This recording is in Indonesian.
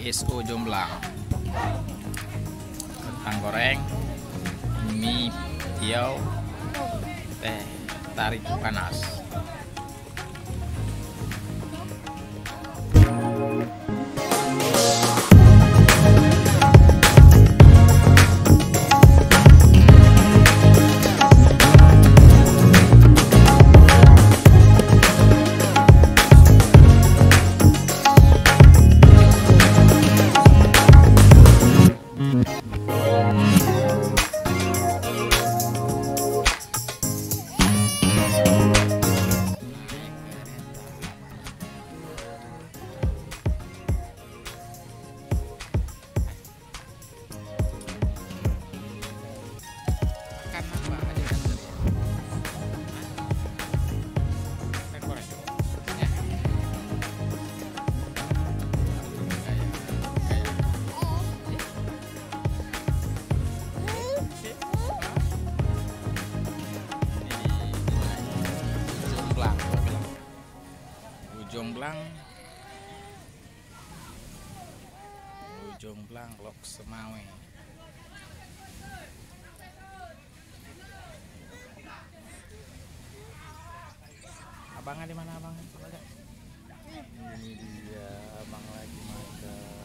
SO Jomblang. Kentang goreng, mie tiaw, teh tarik panas. Jomblang Lok Semawe. Abangnya di mana abang? Ini dia abang lagi makan.